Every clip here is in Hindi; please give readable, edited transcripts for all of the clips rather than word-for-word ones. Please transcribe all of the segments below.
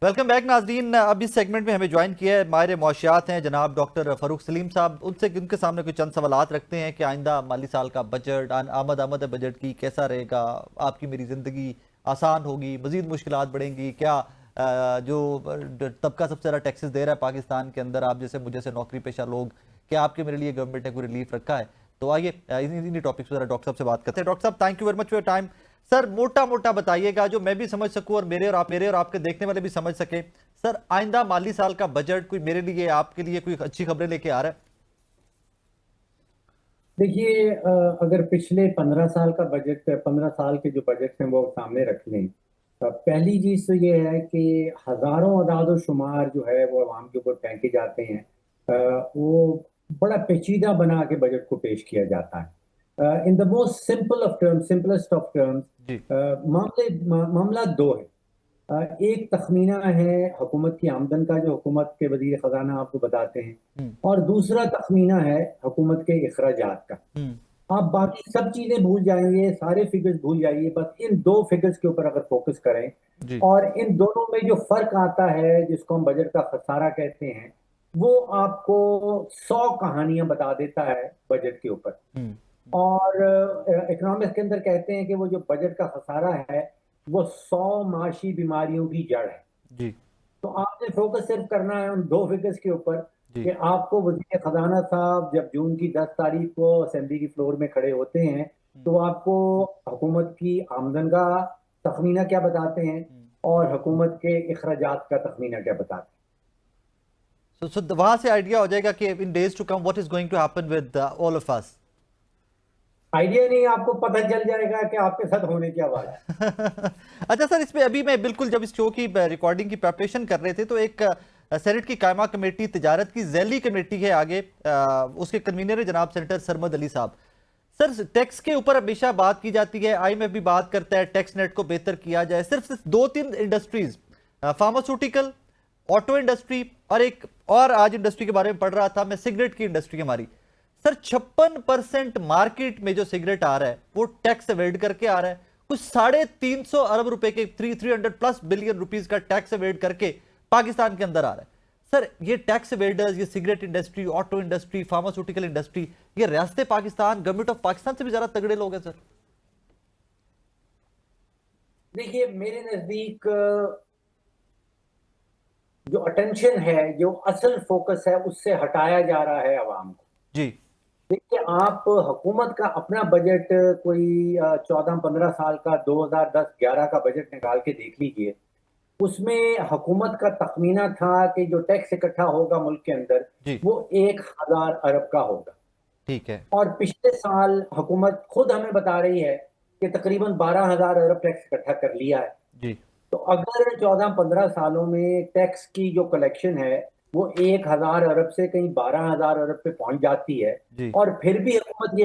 वेलकम बैक नाजरीन। अब इस सेगमेंट में हमें ज्वाइन किया है माहिर मौशियात हैं जनाब डॉक्टर फ़ारूक सलीम साहब। उनसे उनके सामने कुछ चंद सवालात रखते हैं कि आइंदा माली साल का बजट, आमद बजट की कैसा रहेगा, आपकी मेरी ज़िंदगी आसान होगी, मज़ीद मुश्किलात बढ़ेंगी क्या, जो तबका सबसे ज़्यादा टैक्सेस दे रहा है पाकिस्तान के अंदर, आप जैसे मुझे से नौकरी पेशा लोग, क्या आपके मेरे लिए गवर्नमेंट ने कोई रिलीफ रखा है? तो आइए इन्हीं टॉपिक्स पर डॉक्टर साहब से बात करते हैं। डॉक्टर साहब, thank you very much for your time. Sir, मोटा मोटा बताइएगा जो मैं भी समझ सकूं और मेरे और आपके देखने वाले भी समझ सके। सर, आइंदा माली साल का बजट कोई मेरे लिए, आपके लिए कोई अच्छी खबरें लेके आ रहा है? देखिए, अगर पिछले 15 साल का बजट, 15 साल के जो बजट हैं वो सामने रख लें। पहली चीज तो ये है कि हजारों अदाद शुमार जो है वो अवाम के ऊपर फेंके जाते हैं। वो बड़ा पेचीदा बना के बजट को पेश किया जाता है। In the most simple of terms, simplest of terms, जी। मामला दो है। एक तखमीना है हुकूमत की आमदन का, जो हुकूमत के वजीर खजाना आपको बताते हैं। हम्म। और दूसरा तखमीना है हुकूमत के अखराजात का। हम्म। आप बाकी सब चीजें भूल जाइए, सारे फिगर्स भूल जाइए, बस इन दो फिगर्स के ऊपर अगर फोकस करें। जी। और इन दोनों में जो फर्क आता है, जिसको हम बजट का खसारा कहते हैं, वो आपको 100 कहानियां बता देता है बजट के ऊपर। हम्म। और इकोनॉमिक्स के अंदर कहते हैं कि वो जो बजट का खसारा है वो 100 माशी बीमारियों की जड़ है। जी। तो आपने फोकस सिर्फ करना है उन दो फिगर्स के ऊपर जी। कि आपको वजीर खजाना साहब जब जून की 10 तारीख को असेंबली की फ्लोर में खड़े होते हैं हम्म। तो आपको हुकूमत की आमदन का तखमीना क्या बताते हैं हम्म। और हुकूमत के अखराजात का तखमीना क्या बताते सो वहां से आइडिया हो जाएगा कि in days to come what is going to happen with all of us. हैं। आइडिया नहीं, आपको पता चल जाएगा कि आपके साथ होने क्या वाला है। अच्छा सर, इसमें अभी मैं बिल्कुल जब इस शो की रिकॉर्डिंग की प्रिपरेशन कर रहे थे तो एक सेनेट की कायमा कमेटी तिजारत की जैली कमेटी है आगे, उसके कन्वीनर है जनाब सेनेटर सरमद अली साहब। सर, टैक्स के ऊपर हमेशा बात की जाती है, आईएमएफ भी बात करता है टैक्स नेट को बेहतर किया जाए। सिर्फ दो तीन इंडस्ट्रीज, फार्मास्यूटिकल, ऑटो इंडस्ट्री और एक और आज इंडस्ट्री के बारे में पढ़ रहा था मैं, सिगरेट की इंडस्ट्री हमारी। सर, 56% मार्केट में जो सिगरेट आ रहा है वो टैक्स अवेड करके आ रहा है। कुछ 350 अरब रुपए के 300+ बिलियन रुपीज का टैक्स अवेड करके पाकिस्तान के अंदर आ रहा है। सर, ये टैक्स अवेडर्स, ये cigarette industry, auto industry, pharmaceutical industry, ये रियासत पाकिस्तान, गवर्नमेंट ऑफ पाकिस्तान से भी ज्यादा तगड़े लोग हैं सर। देखिए, मेरे नजदीक जो अटेंशन है, जो असल फोकस है, उससे हटाया जा रहा है आवाम को। जी। देखिए, आप हुकूमत का अपना बजट कोई 14-15 साल का 2010-11 का बजट निकाल के देख लीजिए। उसमें हुकूमत का तखमीना था कि जो टैक्स इकट्ठा होगा मुल्क के अंदर जी। वो 1,000 अरब का होगा। ठीक है। और पिछले साल हुकूमत खुद हमें बता रही है कि तकरीबन 12,000 अरब टैक्स इकट्ठा कर लिया है। जी। तो अगर 14-15 सालों में टैक्स की जो कलेक्शन है वो 1,000 अरब से कहीं 12,000 अरब पे पहुंच जाती है, जी। और फिर भी हुकूमत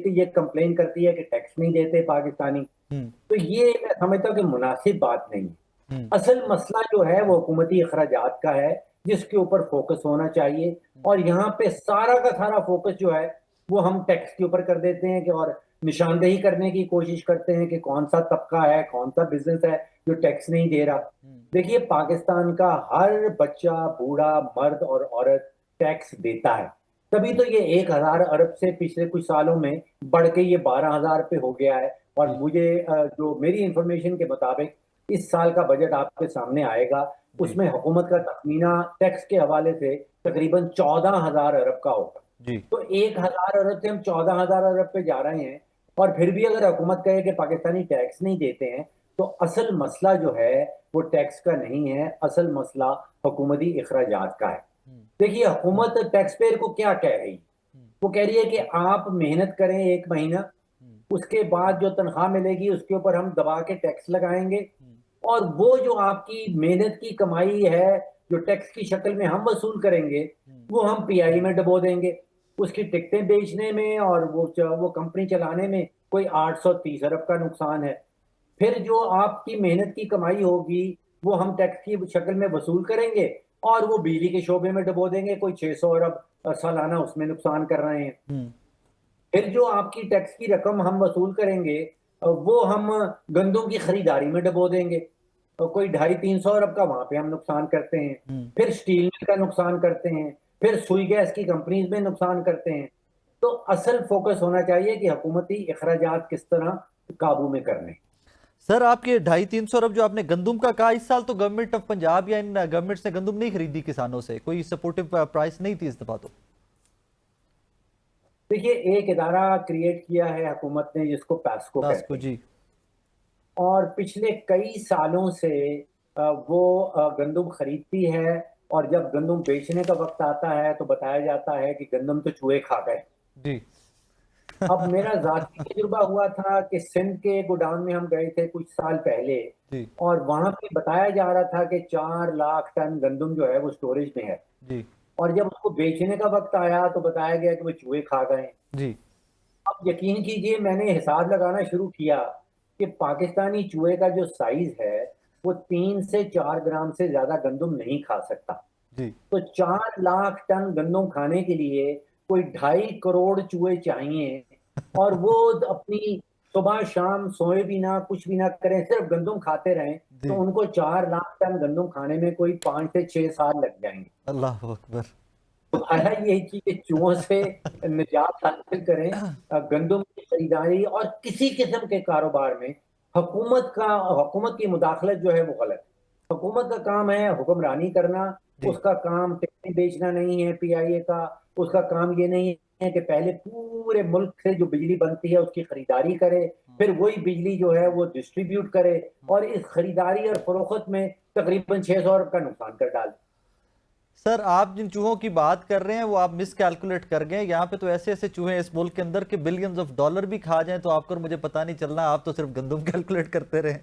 ये कंप्लेन करती है कि टैक्स नहीं देते पाकिस्तानी, हम्म। तो ये मैं समझता हूँ कि मुनासिब बात नहीं है। हम्म। असल मसला जो है वो हुकूमती अखराजात का है, जिसके ऊपर फोकस होना चाहिए। और यहाँ पे सारा का सारा फोकस जो है वो हम टैक्स के ऊपर कर देते हैं कि, और निशानदेही करने की कोशिश करते हैं कि कौन सा तबका है, कौन सा बिजनेस है जो टैक्स नहीं दे रहा। हम्म। देखिए, पाकिस्तान का हर बच्चा, बूढ़ा, मर्द और औरत टैक्स देता है। तभी जी। तो ये 1,000 अरब से पिछले कुछ सालों में बढ़ के ये 12,000 पे हो गया है। और जी। मुझे जो मेरी इंफॉर्मेशन के मुताबिक इस साल का बजट आपके सामने आएगा, जी। उसमें हुकूमत का तखमीना टैक्स के हवाले से तकरीबन 14,000 अरब का होगा। जी। तो 1,000 अरब से हम 14,000 अरब पे जा रहे हैं। और फिर भी अगर हुकूमत कहे कि पाकिस्तानी टैक्स नहीं देते हैं, तो असल मसला जो है वो टैक्स का नहीं है, असल मसला हुकूमती अखराजात का है। हम्म। देखिए, हुकूमत टैक्स पेयर को क्या कह रही है? हम्म। वो कह रही है कि आप मेहनत करें 1 महीना, हम्म। उसके बाद जो तनख्वाह मिलेगी उसके ऊपर हम दबा के टैक्स लगाएंगे। हम्म। और वो जो आपकी मेहनत की कमाई है जो टैक्स की शक्ल में हम वसूल करेंगे, हम्म। वो हम पीआई में डबो देंगे। उसकी टिकटें बेचने में और वो कंपनी चलाने में कोई 830 अरब का नुकसान है। फिर जो आपकी मेहनत की कमाई होगी वो हम टैक्स की शक्ल में वसूल करेंगे और वो बिजली के शोबे में डबो देंगे, कोई 600 अरब सालाना उसमें नुकसान कर रहे हैं। हम्म। फिर जो आपकी टैक्स की रकम हम वसूल करेंगे वो हम गंदों की खरीदारी में डबो देंगे। कोई 250-300 अरब का वहां पे हम नुकसान करते हैं, हम्म। फिर स्टील मिल का नुकसान करते हैं, फिर सुई गैस की कंपनीज में नुकसान करते हैं। तो असल फोकस होना चाहिए कि हुकूमती अखराजात किस तरह काबू में करने। सर आपके 250-300 अरब जो आपने गंदुम का कहा, इस साल तो गवर्नमेंट ऑफ पंजाब या इन गवर्नमेंट्स ने गंदुम नहीं खरीदी किसानों से, कोई सपोर्टिव प्राइस नहीं थी इस दफा तो। देखिए, एक इदारा क्रिएट किया है हुकूमत ने जिसको पैस्को टास्को कहते हैं, जी। और पिछले कई सालों से वो गंदम खरीदती है, और जब गंदम बेचने का वक्त आता है तो बताया जाता है कि गंदम तो चूहे खा गए। जी। अब मेरा जाती तजुर्बा हुआ था कि सिंध के गोडाउन में हम गए थे कुछ साल पहले, जी। और वहां पे बताया जा रहा था कि 4 लाख टन गंदम जो है वो स्टोरेज में है, जी। और जब उसको बेचने का वक्त आया तो बताया गया कि वो चूहे खा गए। जी। अब यकीन कीजिए, मैंने हिसाब लगाना शुरू किया कि पाकिस्तानी चूहे का जो साइज है वो 3 से 4 ग्राम से ज्यादा गंदम नहीं खा सकता। जी। तो 4 लाख टन गंदम खाने के लिए कोई 2.5 करोड़ चूहे चाहिए, और वो अपनी सुबह शाम सोए भी ना, कुछ भी ना करें, सिर्फ गंदम खाते रहें, तो जी। उनको 4 लाख टन गंदम खाने में कोई 5 से 6 साल लग जाएंगे। अल्लाह अकबर। हमारा ये कि चूहों से निजात हासिल करें, गंदम की खरीदारी और किसी किस्म के कारोबार में हुकूमत की मुदाखलत जो है वो गलत है। हुकूमत का काम है हुक्मरानी करना, जी। उसका काम टिकटें बेचना नहीं है पीआईए का। उसका काम ये नहीं है कि पहले पूरे मुल्क से जो बिजली बनती है उसकी खरीदारी करे, फिर वही बिजली जो है वो डिस्ट्रीब्यूट करे, और इस खरीदारी और फरोख्त में तकरीबन 600 अरब का नुकसान कर डाले। सर आप जिन चूहों की बात कर रहे हैं वो आप मिस कैलकुलेट कर गए, यहाँ पे तो ऐसे ऐसे चूहे हैं इस मुल्क के अंदर के बिलियंस ऑफ डॉलर भी खा जाएं तो आपको और मुझे पता नहीं चलना, आप तो सिर्फ गंदम कैलकुलेट करते रहे।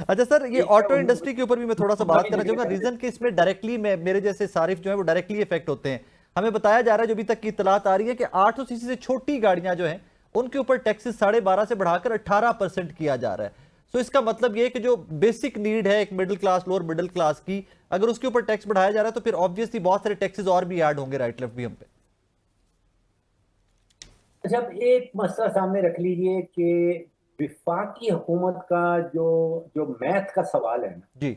अच्छा सर, ये ठीक है, ऑटो इंडस्ट्री के ऊपर भी मैं थोड़ा सा बात बड़ी करना जगह चाहूंगा, करते रीजन के इसमें डायरेक्टली मेरे जैसे सारिफ जो है वो डायरेक्टली इफेक्ट होते हैं। हमें बताया जा रहा है, जो अभी तक की इतलात आ रही है कि 800 सीसी से छोटी गाड़ियां जो हैं उनके ऊपर टैक्सेस 12.5 से बढ़ाकर 18% किया जा रहा है। सो इसका मतलब ये है कि जो बेसिक नीड है एक middle class, lower middle class की, अगर उसके ऊपर टैक्स बढ़ाया जा रहा है तो फिर ऑब्वियसली बहुत सारे टैक्सेस और भी ऐड होंगे राइट लेफ्ट भी हम पे। जब एक मसला सामने रख लीजिए कि विफाकी हुकूमत का जो जो मैथ का सवाल है ना, जी।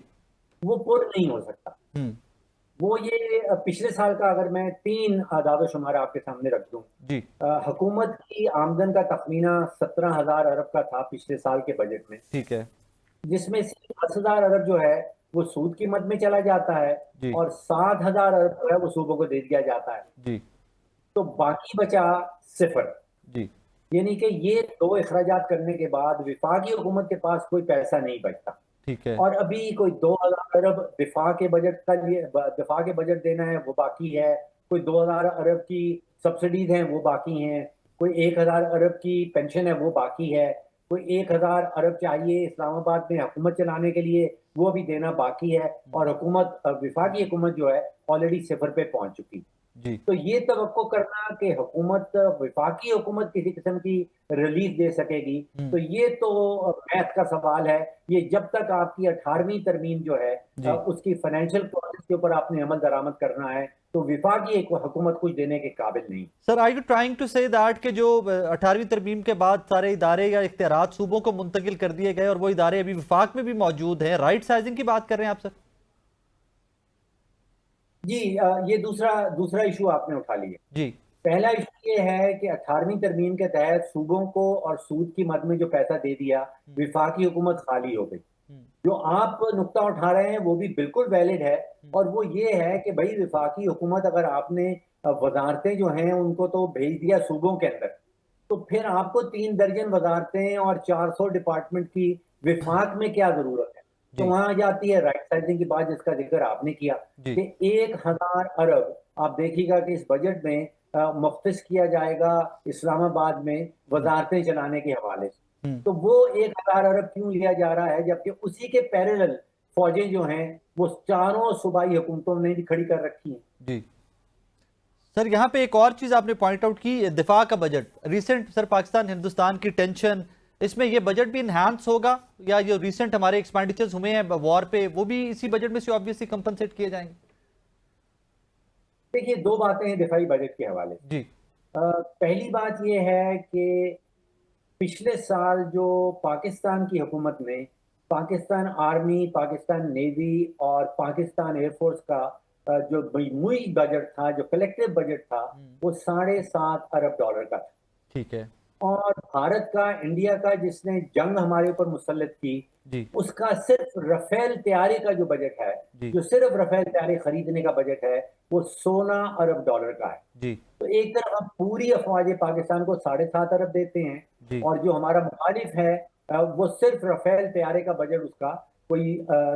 वो पुर नहीं हो सकता। हम्म। वो ये पिछले साल का अगर मैं 3 आदाद शुमार आपके सामने रख दूं, जी। हुकूमत की आमदन का तखमीना 17,000 अरब का था पिछले साल के बजट में, ठीक है। जिसमें से 10,000 अरब जो है वो सूद की मद में चला जाता है, जी। और 7,000 अरब जो है वो सूबों को दे दिया जाता है। जी। तो बाकी बचा सिफर। जी। यानी कि ये दो अखराजात करने के बाद विफाकी हुकूमत के पास कोई पैसा नहीं बचता। ठीक है। और अभी कोई 2,000 अरब दिफा के बजट देना है वो बाकी है, कोई 2,000 अरब की सब्सिडीज हैं वो बाकी हैं, कोई 1,000 अरब की पेंशन है वो बाकी है, कोई 1,000 अरब चाहिए इस्लामाबाद में हुकूमत चलाने के लिए, वो भी देना बाकी है, और विफाकी हुकूमत जो है ऑलरेडी सिफर पे पहुंच चुकी। जी। तो ये तवक्को करना कि विफाकी हुकूमत किसी किस्म की रिलीफ दे सकेगी, हम्म। तो ये तो मैथ का सवाल है। ये जब तक आपकी 18वीं तरमीम जो है जी। उसकी फाइनेंशियल प्रोसेस के ऊपर आपने अमल दरामद करना है, तो विफाकी एक हुकूमत कुछ देने के काबिल नहीं। Sir are you trying to say that कि जो 18वीं तरमीम के बाद सारे इदारे या इख्तियारात सूबों को मुंतकिल कर दिए गए और वो इदारे अभी विफाक में भी मौजूद हैं, राइट साइजिंग की बात कर रहे हैं आप सर? जी, ये दूसरा दूसरा इशू आपने उठा लिया। जी। पहला इशू ये है कि 18वीं तरमीम के तहत सूबों को और सूद की मद में जो पैसा दे दिया, हम्म। विफाकी हुकूमत खाली हो गई। हम्म। जो आप नुक्ता उठा रहे हैं वो भी बिल्कुल वैलिड है, हम्म। और वो ये है कि भाई विफाकी हुकूमत अगर आपने वजारतें जो हैं उनको तो भेज दिया सूबों के अंदर, तो फिर आपको 3 दर्जन वजारतें और 400 डिपार्टमेंट की विफाक में क्या जरूरत है? तो जी। वहां आ जाती है राइट साइजिंग की बात, जिसका जिक्र आपने किया जी। कि 1,000 अरब आप देखिएगा कि इस बजट में मुख्तस किया जाएगा इस्लामाबाद में हम्म। वजारतें चलाने के हवाले से। हम्म। तो वो 1,000 अरब क्यों लिया जा रहा है, जबकि उसी के पैरेलल फौजें जो हैं वो चारों सूबाई हुकूमतों ने भी खड़ी कर रखी हैं। जी। सर यहाँ पे एक और चीज आपने पॉइंट आउट की, दिफा का budget recent, sir Pakistan Hindustan की टेंशन, इसमें ये बजट भी इनहांस होगा या जो रिसेंट हमारे एक्सपेंडिचर्स हुए हैं वॉर पे वो भी इसी बजट में से ऑब्वियसली कंपनसेट किए जाएंगे? देखिए, दो बातें हैं दिफाई बजट के हवाले से। जी। पहली बात यह है कि पिछले साल जो पाकिस्तान की हुकूमत ने पाकिस्तान आर्मी, पाकिस्तान नेवी और पाकिस्तान एयरफोर्स का जो मजमूई बजट था, जो कलेक्टिव बजट था, वो $7.5 अरब का था। ठीक है और भारत का, इंडिया का, जिसने जंग हमारे ऊपर मुसल्लत की, जी उसका सिर्फ रफेल तैयारी का जो बजट है, जी जो सिर्फ रफेल तैयारी खरीदने का बजट है, वो $16 अरब का है। जी तो एक तरफ हम पूरी अफवाज पाकिस्तान को 7.5 अरब देते हैं, जी और जो हमारा मुखालिफ है वो सिर्फ रफेल तैयारे का बजट उसका कोई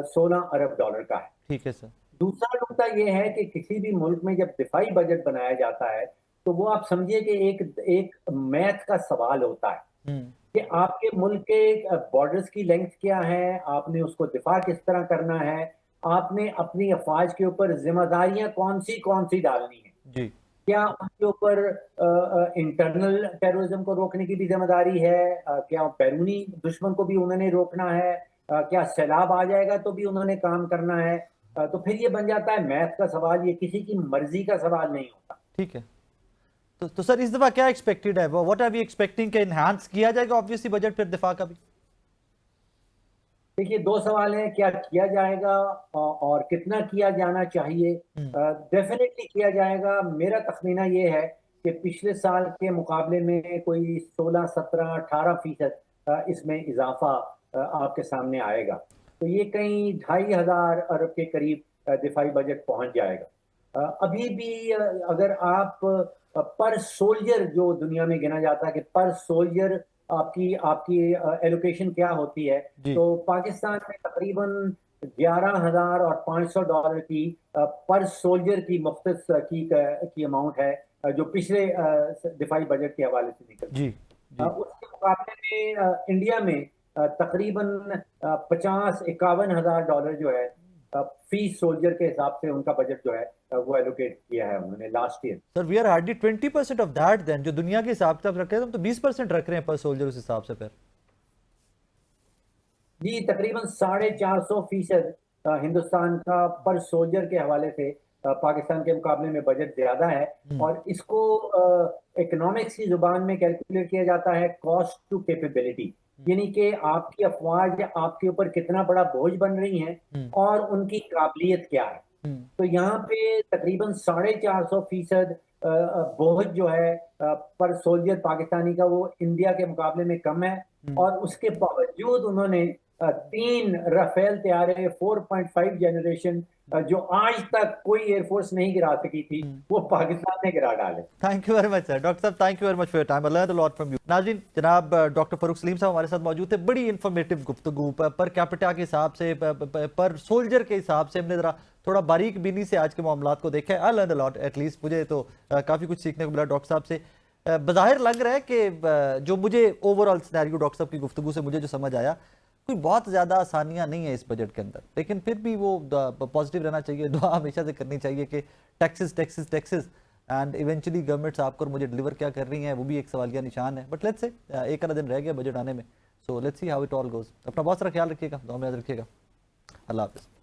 $16 अरब का है। ठीक है सर। दूसरा नुकता यह है कि किसी भी मुल्क में जब दिफाई बजट बनाया जाता है, तो वो आप समझिए कि एक एक मैथ का सवाल होता है हम्म कि आपके मुल्क के बॉर्डर्स की लेंथ क्या है, आपने उसको दिफा किस तरह करना है, आपने अपनी अफवाज के ऊपर जिम्मेदारियां कौन सी डालनी है। जी क्या उनके ऊपर इंटरनल टेररिज्म को रोकने की भी जिम्मेदारी है, क्या बैरूनी दुश्मन को भी उन्होंने रोकना है, क्या सैलाब आ जाएगा तो भी उन्होंने काम करना है। तो फिर ये बन जाता है मैथ का सवाल, ये किसी की मर्जी का सवाल नहीं होता। ठीक है। तो सर इस दफा क्या एक्सपेक्टेड है, व्हाट आर वी एक्सपेक्टिंग के इनहांस किया जाएगा ऑब्वियसली बजट फिर दिफा का भी? देखिए, दो सवाल हैं, क्या किया जाएगा और कितना किया जाना चाहिए। डेफिनेटली किया जाएगा। मेरा तखमीना ये है कि पिछले साल के मुकाबले में कोई 16, 17, 18% इसमें इजाफा आपके सामने आएगा। तो ये कहीं 2,500 अरब के करीब दिफाई बजट पहुंच जाएगा। अभी भी अगर आप पर सोल्जर, जो दुनिया में गिना जाता है कि पर सोल्जर आपकी आपकी एलोकेशन क्या होती है, जी तो पाकिस्तान में तकरीबन $11,500 की पर सोल्जर की मुफ्त की अमाउंट है, जो पिछले दिफाई बजट के हवाले से निकलती जी है। जी उसके मुकाबले में इंडिया में तकरीबन 50-51 हज़ार डॉलर जो है फी सोल्जर के हिसाब से उनका बजट जो है वो एलोकेट किया है उन्होंने last year. Sir we are hardly 20% of that then, जो दुनिया के हिसाब से आप रख रहे हैं, हम तो 20% रख रहे हैं पर सोल्जर उस हिसाब से फिर। जी, तकरीबन 450% हिंदुस्तान का पर सोल्जर के हवाले से पाकिस्तान के मुकाबले में बजट ज्यादा है। और इसको इकोनॉमिक्स की जुबान में कैलकुलेट किया जाता है कॉस्ट टू कैपेबिलिटी, यानी कि आपकी अफवाज आपके ऊपर कितना बड़ा बोझ बन रही हैं और उनकी काबिलियत क्या है। तो यहाँ पे तकरीबन 450% बोझ जो है पर सोल्जर पाकिस्तानी का, वो इंडिया के मुकाबले में कम है। और उसके बावजूद उन्होंने 3 राफेल तैयारे 4.5 जनरेशन, जो आज तक कोई एयरफोर्स नहीं गिरा सकी थी, वो पाकिस्तान ने गिरा डाले। Thank you very much sir. Doctor साहब thank you very much for your time, I learned a lot from you. नाज़रीन, जनाब डॉक्टर फरूक सलीम साहब हमारे साथ मौजूद थे। बड़ी इन्फॉर्मेटिव गुफ्तगू पर कैपिटा के हिसाब से, पर सोल्जर के हिसाब से हमने जरा थोड़ा बारीक बीनी से आज के मामलात को देखा है। I learn a lot, at least मुझे तो काफ़ी कुछ सीखने को मिला डॉक्टर साहब से। बज़ाहिर लग रहा है कि जो मुझे ओवरऑल सिनेरियो डॉक्टर साहब की गुफ्तगू से मुझे जो समझ आया, कोई बहुत ज़्यादा आसानियां नहीं है इस बजट के अंदर, लेकिन फिर भी वो पॉजिटिव रहना चाहिए, दुआ हमेशा से करनी चाहिए कि taxes taxes taxes and eventually governments आपको और मुझे डिलीवर क्या कर रही हैं, वो भी एक सवालिया निशान है। बट लेट्स से एक आधा दिन रह गया बजट आने में, so let's see how it all goes. अपना बहुत सारा ख्याल रखिएगा, दुआ में याद रखिएगा। अल्लाह हाफिज़।